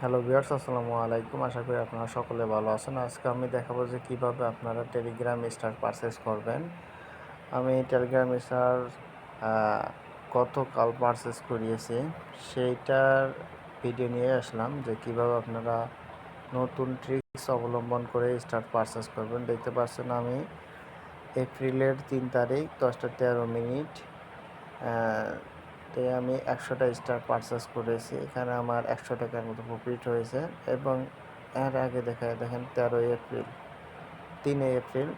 Hello viewers, আসসালামু আলাইকুম। আশা করি আপনারা সকলে ভালো আছেন। আজকে আমি দেখাবো যে কিভাবে আপনারা টেলিগ্রাম স্টার পারচেজ করবেন। আমি টেলিগ্রাম স্টার গতকাল পারচেজ করিয়েছি, সেইটার ভিডিও নিয়ে আসলাম যে কিভাবে আপনারা নতুন ট্রিক্স অবলম্বন করে স্টার পারচেজ করবেন। দেখতে পাচ্ছেন আমি এপ্রিলের 3 তারিখ 10টা 13 মিনিট তে আমি 100টা স্টার পারচেজ করেছি। এখানে আমার 100 টাকার মতো প্রফিট হয়েছে। এবং এর আগে দেখেন 3 এপ্রিল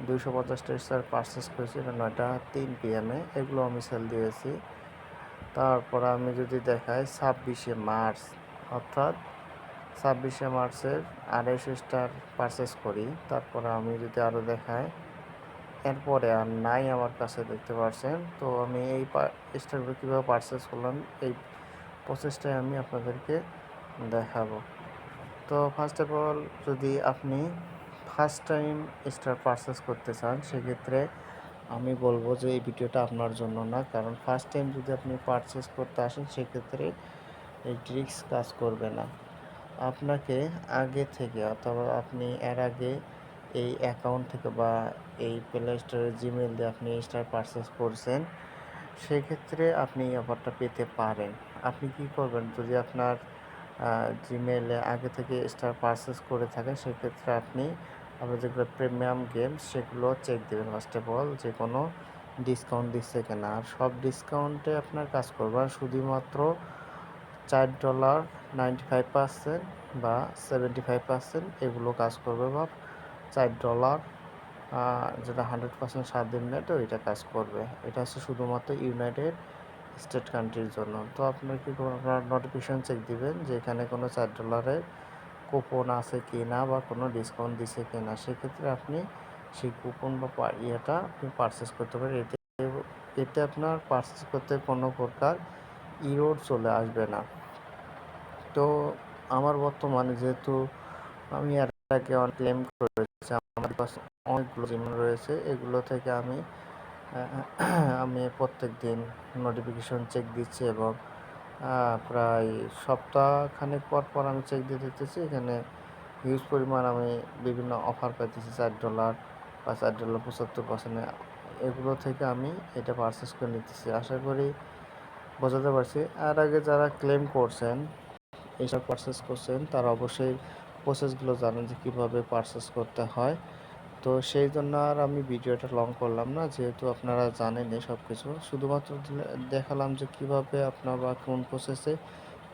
250টা স্টার পারচেজ করেছি, এটা 9টা 3 PM এগুলো আমি সেল দিয়েছি। তারপর আমি যদি দেখাই 26শে মার্চ, অর্থাৎ 26শে মার্চের 250 স্টার পারচেজ করি। তারপরে আমি যদি আরও দেখাই, এরপরে আর নাই আমার কাছে, দেখতে পাচ্ছেন। তো আমি এই স্টারগুলো কীভাবে পারচেজ করলাম, এই প্রসেসটাই আমি আপনাদেরকে দেখাবো। তো ফার্স্ট অফ অল, যদি আপনি ফার্স্ট টাইম স্টার পারচেজ করতে চান, সেক্ষেত্রে আমি বলবো যে এই ভিডিওটা আপনার জন্য না। কারণ ফার্স্ট টাইম যদি আপনি পারচেজ করতে আসেন, সেক্ষেত্রে এই ট্রিক্স কাজ করবে না। আপনাকে আগে থেকে, অথবা আপনি এর আগে এই অ্যাকাউন্ট থেকে বা এই প্লে স্টোরে জিমেল দিয়ে আপনি স্টার পারচেজ করছেন, সেক্ষেত্রে আপনি এই অফারটা পেতে পারেন। আপনি কি করবেন, যদি আপনার জিমেলে আগে থেকে স্টার পারচেজ করে থাকেন, সেক্ষেত্রে আপনি আপনার যেগুলো প্রিমিয়াম গেমস সেগুলো চেক দেবেন ফার্স্ট অফ অল, যে কোনো ডিসকাউন্ট দিচ্ছে কিনা। আর সব ডিসকাউন্টে আপনার কাজ করবে, আর শুধুমাত্র $4.95 বা 75% এগুলো কাজ করবে, বা $4 যেটা 100% স্বাধীন নেট, ওইটা কাজ করবে। এটা হচ্ছে শুধুমাত্র ইউনাইটেড স্টেট কান্ট্রির জন্য। তো আপনার কি করবেন, আপনার নোটিফিকেশন চেক দিবেন যে এখানে কোনো $4 কুপন আছে কি না, বা কোনো ডিসকাউন্ট দিছে কি না। সেক্ষেত্রে আপনি সেই কুপন বা ইয়েটা আপনি পারচেস করতে পারেন। এতে আপনার পারচেস করতে কোনো প্রকার ইরোড চলে আসবে না। তো আমার বর্তমানে, যেহেতু আমি এর আগে অনেক ক্লেম করেছি, আমার কাছে অনেকগুলো জিমেল রয়েছে, এগুলো থেকে আমি প্রত্যেক দিন নোটিফিকেশন চেক দিচ্ছি, এবং প্রায় সপ্তাহখানেক পর পর আমি চেক দিয়ে দেখতেছি এখানে হিউজ পরিমাণ আমি বিভিন্ন অফার পাইতেছি, $4 বা $4.75। এগুলো থেকে আমি এটা পারচেস করে নিতেছি। আশা করি বোঝাতে পারছি। আর আগে যারা ক্লেম করছেন, এইসব পারচেস করছেন, তারা অবশ্যই প্রসেসগুলো জানেন যে কীভাবে পারচেস করতে হয়। তো সেই জন্য আর আমি ভিডিওটা লং করলাম না, যেহেতু আপনারা জানেন সব কিছু। শুধুমাত্র দেখালাম যে কিভাবে আপনার বা কোন প্রসেসে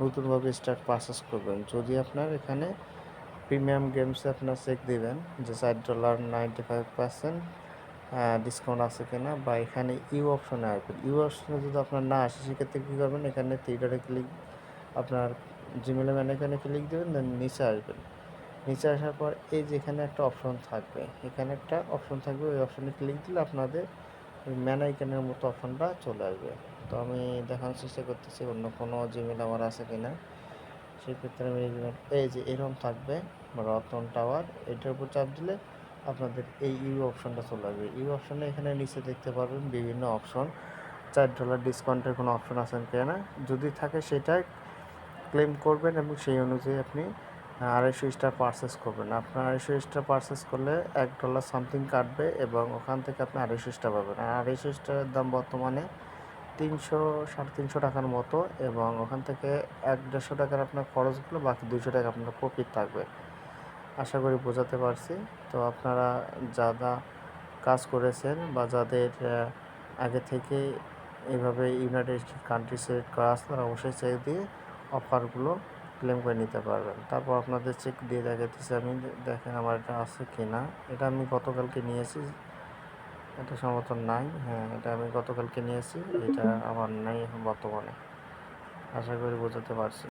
নতুনভাবে স্টার্ট পারচেস করবেন। যদি আপনার এখানে প্রিমিয়াম গেমসে আপনার চেক দিবেন যে $4.95 ডিসকাউন্ট আছে কিনা, বা এখানে ইউ অপশনে আসবেন। ইউ অপশনে যদি আপনার না আসে, সেক্ষেত্রে কী করবেন, এখানে 3 ডটে ক্লিক, আপনার জিমেলে এখানে ক্লিক দেবেন, দেন নিচে আসবেন। নিচে আসার পর এই যে এখানে একটা অপশন থাকবে, এখানে একটা অপশন থাকবে, ওই অপশনে ক্লিক দিলে আপনাদের ওই ম্যান আইকনের মতো অপশনটা চলে আসবে। তো আমি দেখানোর চেষ্টা করতেছি অন্য কোনো জিমেল আমার আছে কিনা। সেক্ষেত্রে আমি এই যে এরকম থাকবে রতন টাওয়ার, এটার উপর চাপ দিলে আপনাদের এই ইউ অপশনটা চলে আসবে। ইউ অপশনে এখানে নিচে দেখতে পারবেন বিভিন্ন অপশন, $4 ডিসকাউন্টের কোনো অপশন আছে কিনা। যদি থাকে সেটাই ক্লেম করবেন, এবং সেই অনুযায়ী আপনি 250 স্টার পারচেস করবেন। আপনার 250 স্টার পারচেস করলে $1 সামথিং কাটবে, এবং ওখান থেকে আপনি 250 স্টার পাবেন। আর 250 স্টারের দাম বর্তমানে 300 350 টাকার মতো, এবং ওখান থেকে 100-150 টাকার আপনার খরচগুলো, বাকি 200 টাকা আপনার প্রফিট থাকবে। আশা করি বোঝাতে পারছি। তো আপনারা যারা কাজ করেছেন, বা যাদের আগে থেকে এইভাবে ইউনাইটেড স্টেট কান্ট্রি সিলেক্ট করা আছে, তারা অবশ্যই চেক দিয়ে অফারগুলো ক্লেম করে নিতে পারবেন। তারপর আপনাদের চেক দিয়ে দেখাতেছি আমি, দেখেন আমার এটা আছে কি না। এটা আমি গতকালকে নিয়েছি, এটা সম্ভবত নাই। হ্যাঁ, এটা আমি গতকালকে নিয়েছি, এটা আমার নাই এখন বর্তমানে। আশা করি বোঝাতে পারছি।